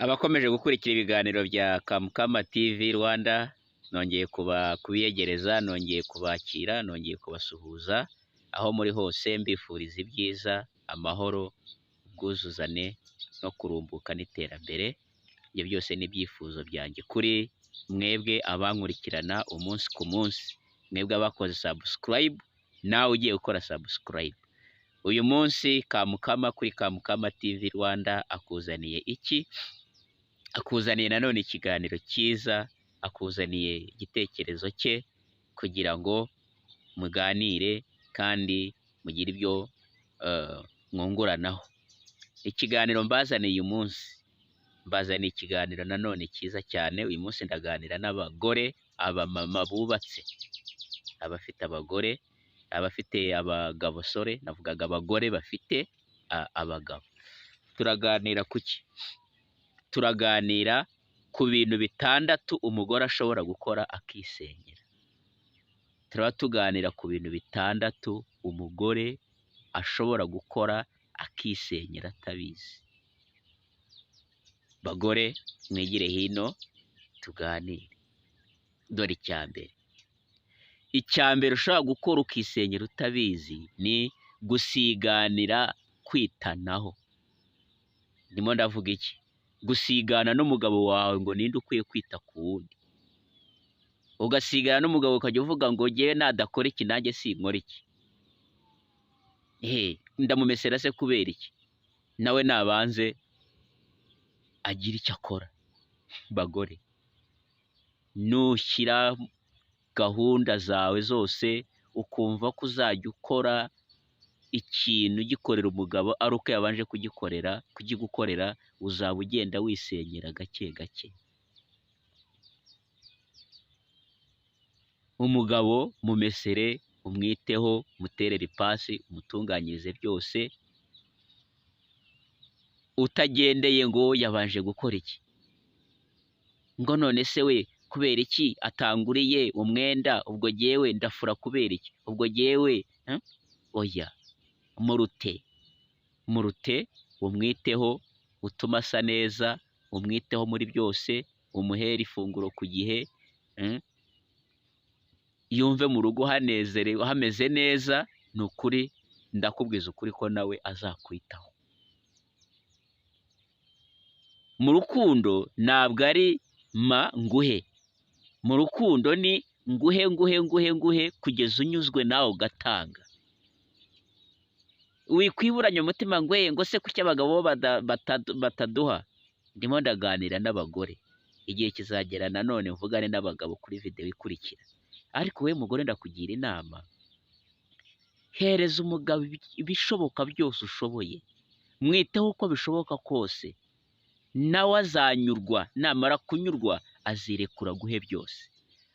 Abakomeje gukurikira ibiganiro bya Kamukama TV Rwanda, nongeye kubiyegereza, nongeye kubakira, nongeye kubasuhuza, aho muri hose mbifuriza ibyiza, amahoro, ubwuzuzane no kurumbuka n'iterambere. Ibyo byose ni ibyifuzo byanjye kuri mwebwe abankurikirana umunsi ku munsi, mwebwe abakoze subscribe, nawe ugiye gukora subscribe. Uyu munsi Kamukama kuri Kamukama TV Rwanda akuzaniye iki? Akuzaniye nanone ikiganiro cyiza, akuzaniye igitekerezo cye kugira ngo muganire kandi mugire ibyo mwunguranaho. Ikiganiro mbazaniye uyu munsi, mbazaniye ikiganiro nanone cyiza cyane. Uyu munsi ndaganira n'abagore, abamama bubatse, abafite abagore, abafite abagabo, navugaga abagore bafite abagabo. Turaganira kuki? Turaganira ku bintu bitandatu umugore ashobora gukora akisenyera. Turaba tuganira ku bintu bitandatu umugore ashobora gukora akisenyera atabizi. Bagore mwigire hino tuganire. Dore icya mbere ushobora gukora ukisenyera utabizi ni gusiganira, kwitanaho. Ndimo ndavuga iki? Gusigana n'umugabo wawe ngo ninde ukwiye kwita ku wundi. Ugasigana n'umugabo ukajya uvuga ngo ngewe nadakora iki nanjye sinkora iki. Ndamumesera se kubera iki? Nawe nabanze agira icyo akora. Bagore, nushyira gahunda zawe zose ukumva ko uzajya ukora ikintu ugikorera umugabo ari uko yabanje kugigukorera, uzaba ugenda wisenyera gake gake. Umugabo mumesere, umwiteho, muterere ipasi, umutunganyirize byose, utagendeye ngo yabanje gukora iki, ngo none se we kubera iki atanguriye umwenda, ubwo jyewe ndafura kubera iki, ubwo jyewe oya. Murute, umwiteho, utuma asa neza, umwiteho muri byose, umuhere ifunguro ku gihe, yumve mu rugo hanezerewe, hameze neza. Ni ukuri, ndakubwiza ukuri ko nawe azakwitaho. Mu rukundo ntabwo ari nguhe. Mu rukundo ni nguhe kugeza unyuzwe nawe ugatanga. Wikwiburanya umutima ngo se kuki abagabo bataduha. Ndimo ndaganira n'abagore, igihe kizagera nanone mvugane n'abagabo kuri video ikurikira. Ariko we mugore, ndakugira inama, hereza umugabo ibishoboka byose ushoboye, mwiteho uko bishoboka kose, nawe azanyurwa. Namara kunyurwa azirekura guhe byose,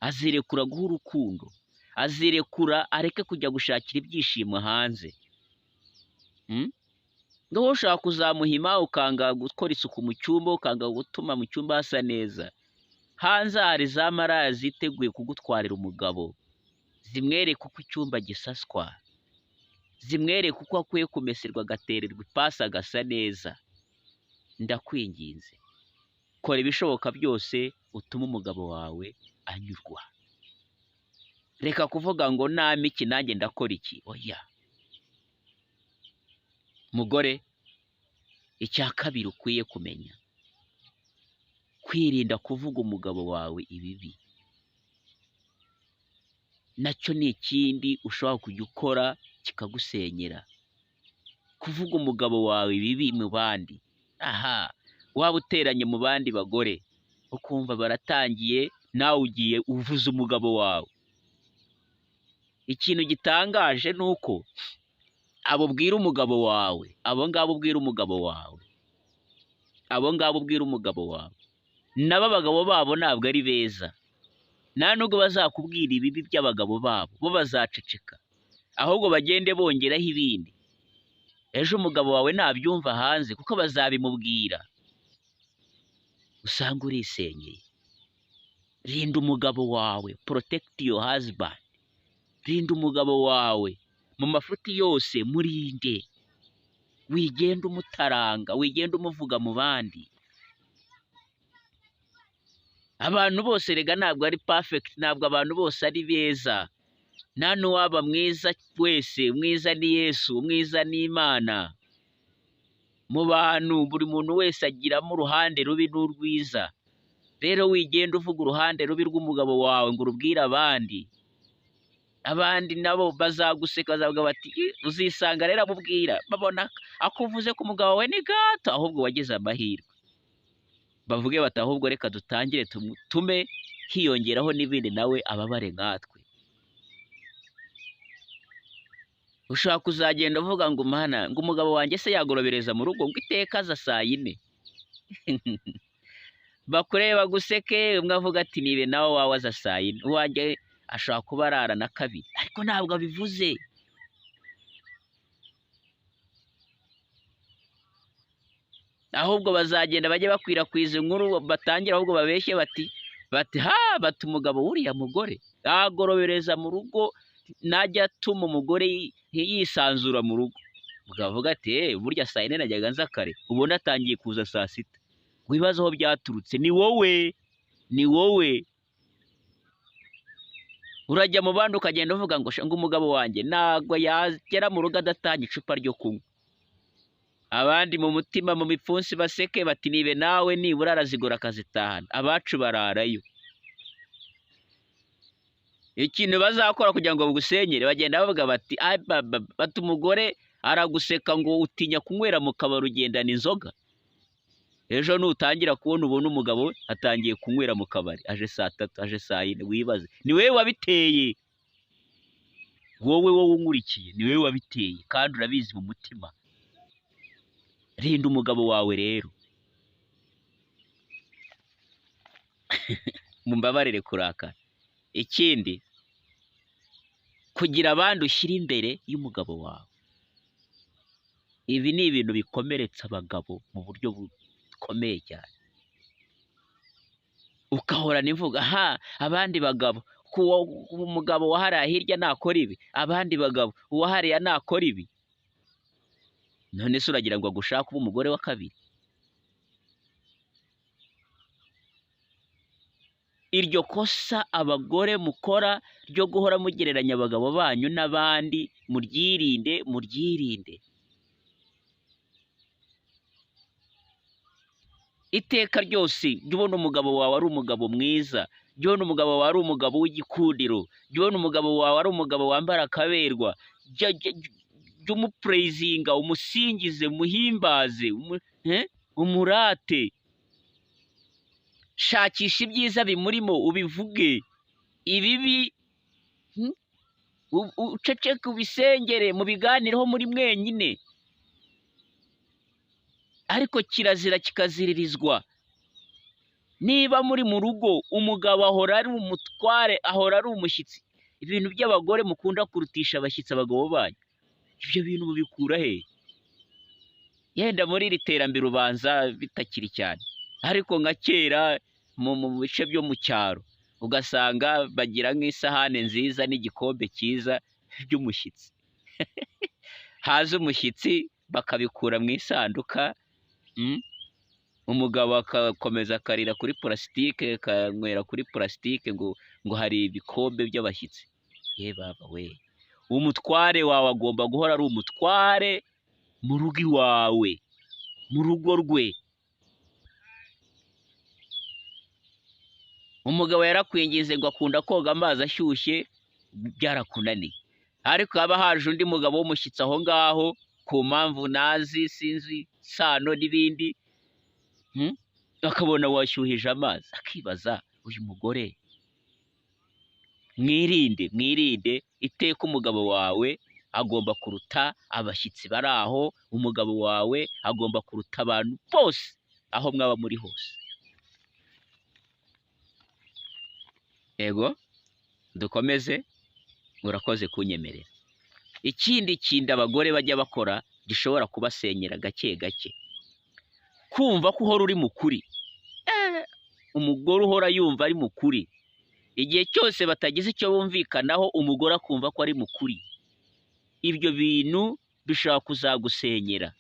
azirekura guha urukundo, azirekura areke kujya gushakira ibyishimo hanze. Ngo wowe ushaka kuzamuhima, ukanga gukora isuku mu cyumba, ukanga gutuma mu cyumba hasa neza. Hanze hari za maraya ziteguye kugutwarira umugabo, zimwereka uko icyumba gisaswa, zimwereka uko akwiye kumeserwa, agatererwa ipasi, agasa neza. Ndakwinginze, kora ibishoboka byose utume umugabo wawe anyurwa. Reka kuvuga ngo nami iki nanjye ndakora iki. Oya. Mugore, icya kabiri ukwiye kumenya, kwirinda kuvuga umugabo wawe ibibi. Nacyo ni ikindi ushobora kujya ukora kikagusenyera. Kuvuga umugabo wawe ibibi mu bandi. Waba uteranye mu bandi bagore, ukumva baratangiye, nawe ugiye uvuza umugabo wawe. Ikintu gitangaje ni uko abo ubwira umugabo wawe, abo ngabo ubwira umugabo wawe, nabo abagabo babo ntabwo ari beza. Nta nubwo bazakubwira ibibi by'abagabo babo, bo bazaceceka, ahubwo bagende bongeraho ibindi. Ejo umugabo wawe nabyumva hanze, kuko bazabimubwira, usanga urisenyeye. Rinda umugabo wawe, protect your husband. Rinda umugabo wawe mu mafuti yose, murinde. Wigenda umutaranga, wigenda umuvuga mu bandi. abantu bose rega ntabwo ari perfect, ntabwo abantu bose ari beza, nta n'uwaba mwiza wese, mwiza ni Yesu, mwiza ni Imana. Mu bantu buri muntu wese agiramo uruhande rubi n'urwiza. Rero wigenda uvuga uruhande rubi rw'umugabo wawe ngo urubwire abandi, abandi nabo bazaguseka, bazavuga bati uzisanga rero amubwira, babona akuvuze ku mugabo wawe ni gato, ahubwo wagize amahirwe. Bavuge bati ahubwo reka dutangire tume hiyongeraho n'ibindi nawe ababare nkatwe. Ushaka kuzagenda uvuga ngo mana ngo umugabo wanjye se yagorobereza mu rugo ngo iteka aza saa yine. Bakureba baguseke, umwe avuga ati nibe nawe wawe aza saa yine, uwanjye ashobora kuba arara na kabiri, ariko ntabwo abivuze. Ahubwo bazagenda bajye bakwirakwiza inkuru, batangira ahubwo babeshye bati bati umugabo wuriya mugore agorobereza mu rugo, najya atuma umugore yisanzura mu rugo. Umugabo avuga ati burya saa yine najyaga nza kare, ubona atangiye kuza saa sita. Wibaza aho byaturutse, ni wowe. Urajya mu bandi ukagenda uvuga ngo umugabo wanjye ntabwo yagera mu rugo adatanye icupa ryo kunywa. Abandi mu mutima mu mipfunsi baseke bati nibe nawe nibura arazigura akazitahana, abacu bararayo. Ikintu bazakora kugira ngo bagusenyere, bagenda bavuga bati bati umugore araguseka ngo utinya kunywera mu kabari ugendana inzoga. Ejo nutangira kubona ubona umugabo atangiye kunywera mu kabari, aje saa 3, aje saa 4, wibaze ni wewe wabiteye. Wowe unkurikiye ni wewe wabiteye kandi urabizi mu mutima. Rinda umugabo wawe rero. Mumbabarire kurakara. Ikindi, kugira abandi ushyira imbere y'umugabo wawe. Ibi ni ibintu bikomeretsa abagabo mu buryo bukomeye cyane. Ukahorana imvuga abandi bagabo, umugabo wahariya hirya nakora ibi, abandi bagabo uwahariya nakora ibi. None se uragira ngo agushake ube umugore wa kabiri? Iryo kosa abagore mukora ryo guhora mugereranya abagabo banyu n'abandi, muryirinde. Iteka ryose jya ubona umugabo wawe ari umugabo mwiza, jya ubona umugabo wawe ari umugabo w'igikundiro, jya ubona umugabo wawe ari umugabo wambara akaberwa, jya umupureyizinga, umusingize, umuhimbaze, umurate. Shakisha ibyiza bimurimo ubivuge, ibibi uceceke ubisengere, mubiganireho muri mwenyine. Ariko kirazira kikaziririzwa. Niba muri mu rugo umugabo ahora ari umutware, ahora ari umushyitsi, ibintu by'abagore mukunda kurutisha abashyitsi abagabo banyu, ibyo bintu mubikura he? Yenda muri iri terambere ubanza bitakiri cyane, ariko nka kera mu bice byo mu cyaro ugasanga bagira nk'isahane nziza n'igikombe cyiza by'umushyitsi. Haza umushyitsi bakabikura mu isanduka, umugabo akakomeza akarira kuri purasitike, akanywera kuri purasitike ngo hari ibikombe by'abashyitsi. Ye baba we, umutware wawe agomba guhora ari umutware mu rugo iwawe, mu rugo rwe. Umugabo yarakwingize ngo akunda koga amazi ashyushye, byarakunaniye, ariko haba haje undi mugabo w'umushyitsi aho ngaho ku mpamvu nazi, sinzi sano n'ibindi, akabona washyuhije amazi, akibaza uyu mugore. Mwirinde iteka umugabo wawe agomba kuruta abashyitsi bari aho, umugabo wawe agomba kuruta abantu bose aho mwaba muri hose. Ego dukomeze, urakoze kunyemerera. Ikindi abagore bajya bakora gishobora kubasenyera gake gake, kumva ko uhora uri mukuri. Umugore uhora yumva ari mukuri, igihe cyose batagize icyo bumvikanaho umugore akumva ko ari mukuri, ibyo bintu bishobora kuzagusenyera.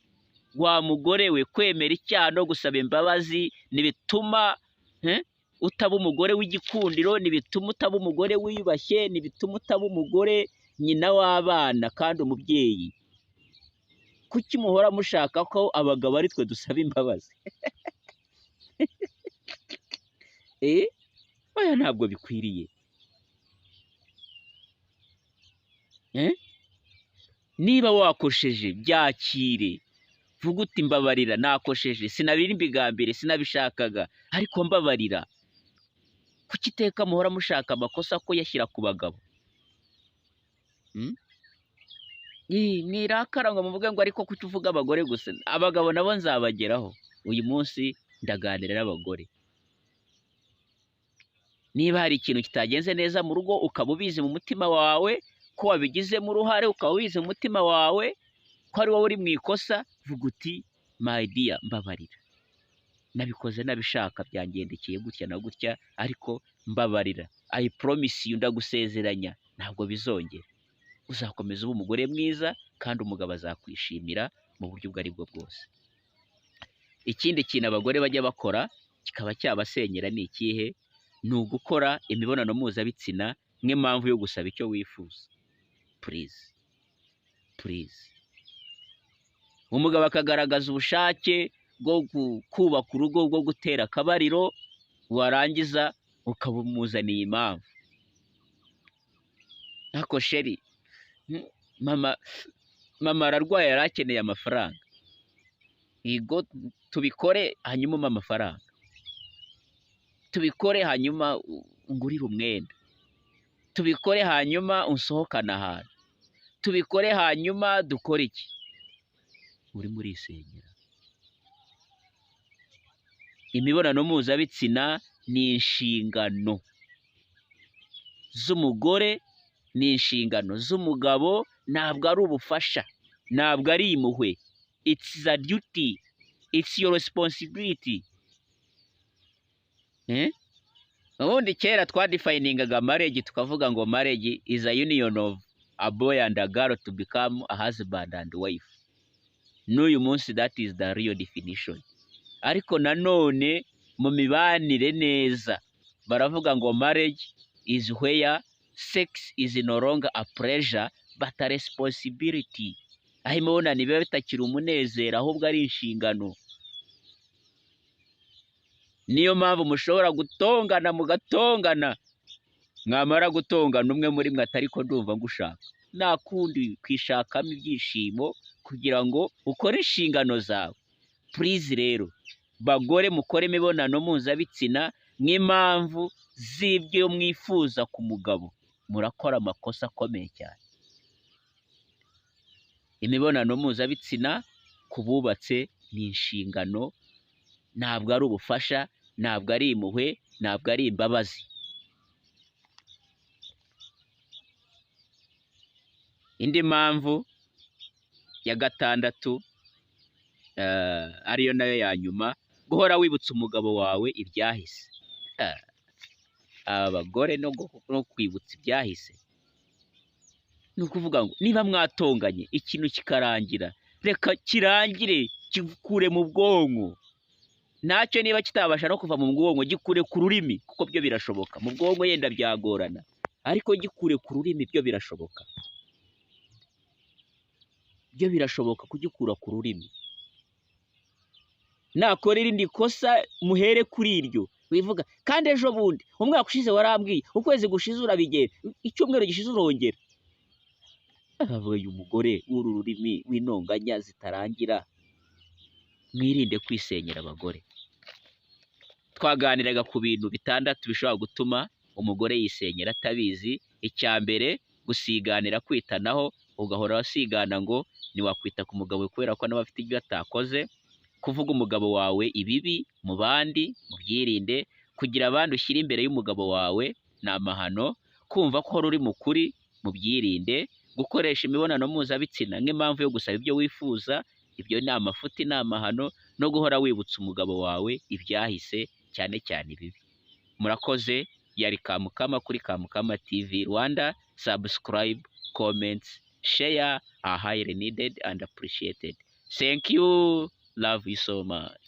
Wa mugore we, kwemera icyaha no gusaba imbabazi ntibituma utaba umugore w'igikundiro, ntibituma utaba umugore wiyubashye, ntibituma utaba umugore nyina w'abana kandi umubyeyi. Kuki muhora mushaka ko abagabo ari twe dusaba imbabazi? Oya, ntabwo bikwiriye. Niba wakosheje byakire, vuga uti mbabarira, nakosheje, sinabiri mbigambire, sinabishakaga, ariko mbabarira. Kuki iteka muhora mushaka amakosa ko yashyira ku bagabo? Mwirakara ngo muvuge ngo ariko kuki uvuga abagore gusa? Abagabo nabo nzabageraho. Uyu munsi ndaganira n'abagore. Niba hari ikintu kitagenze neza mu rugo, ukaba ubizi mu mutima wawe ko wabigizemo uruhare, ukaba ubizi mu mutima wawe ko ari wowe uri mu ikosa, vuga uti my dear, mbabarira, nabikoze nabishaka, byangendekeye gutya na gutya, ariko mbabarira. I promise you, ndagusezeranya ntabwo bizongera. Uzakomeza uba umugore mwiza kandi umugabo azakwishimira mu buryo ubwo ari bwo bwose. Ikindi kintu abagore bajya bakora kikaba cyabasenyera ni ikihe? Ni ugukora imibonano mpuzabitsina nk'impamvu yo gusaba icyo wifuza. Please. Umugabo akagaragaza ubushake bwo kubaka urugo, bwo gutera akabariro, warangiza ukaba umuzaniye impamvu. Ntako sheri, mama ararwaye, yari akeneye amafaranga. Yego, tubikore hanyuma umpe amafaranga. Tubikore hanyuma ungurire umwenda. Tubikore hanyuma unsohokane ahantu. Tubikore hanyuma dukore iki? Urimo urisenyera. Imibonano mpuzabitsina ni inshingano z'umugore, ni inshingano z'umugabo, ntabwo ari ubufasha, ntabwo ari impuhwe. It's a duty, it's your responsibility. Ubundi kera twadifayiningaga marriage tukavuga ngo marriage is a union of a boy and a girl to become a husband and wife. N'uyu munsi that is the real definition. Ariko nanone mu mibanire neza baravuga ngo marriage is where sex is no longer a pleasure but a responsibility. Aho imibonano biba bitakiri umunezero ahubwo ari inshingano. Niyo mpamvu mushobora gutongana mugatongana, mwamara gutongana umwe muri mwe atari ko ndumva ngushaka, nta kundi kwishakamo ibyishimo kugira ngo ukore inshingano zawe. Please rero bagore, mukore imibonano mpuzabitsina nk'impamvu z'ibyo mwifuza ku mugabo, murakora amakosa akomeye cyane. Imibonano mpuzabitsina ku bubatse ni inshingano, ntabwo ari ubufasha, ntabwo ari impuhwe, ntabwo ari imbabazi. Indi mpamvu ya gatandatu, ariyo nayo ya nyuma, guhora wibutsa umugabo wawe ibyahise. Abagore no kwibutsa ibyahise, ni ukuvuga ngo niba mwatonganye ikintu kikarangira, reka kirangire, kikure mu bwonko. Ntacyo niba kitabasha no kuva mu bwonko, gikure ku rurimi, kuko byo birashoboka. Mu bwonko yenda byagorana, ariko gikure ku rurimi byo birashoboka. Byo birashoboka kugikura ku rurimi. Nakora irindi kosa muhere kuri iryo. Wivuga kandi ejo bundi, umwaka ushize warambwiye, ukwezi gushize urabigera, icyumweru gishize urongera. Abaye umugore w'uru rurimi w'intonganya zitarangira. Mwirinde kwisenyera abagore. Twaganiraga ku bintu bitandatu bishobora gutuma umugore yisenyera atabizi. Icya mbere, gusiganira, kwitanaho, ugahora wasigana ngo ntiwakwita ku mugabo kubera ko nawe afite ibyo atakoze. Kuvuga umugabo wawe ibibi mu bandi, mubyirinde. Kugira abandi ushyira imbere y'umugabo wawe ni amahano. Kumva ko uri mukuri, mubyirinde. Gukoresha imibonano mpuzabitsina nk'impamvu yo gusaba ibyo wifuza, ibyo ni amafuti, ni amahano. No guhora wibutsa umugabo wawe ibyahise, cyane cyane ibibi. Murakoze. Yari Kamukama kuri Kamukama TV Rwanda. Subscribe, comments, share are highly needed and appreciated. Thank you. Love you so much.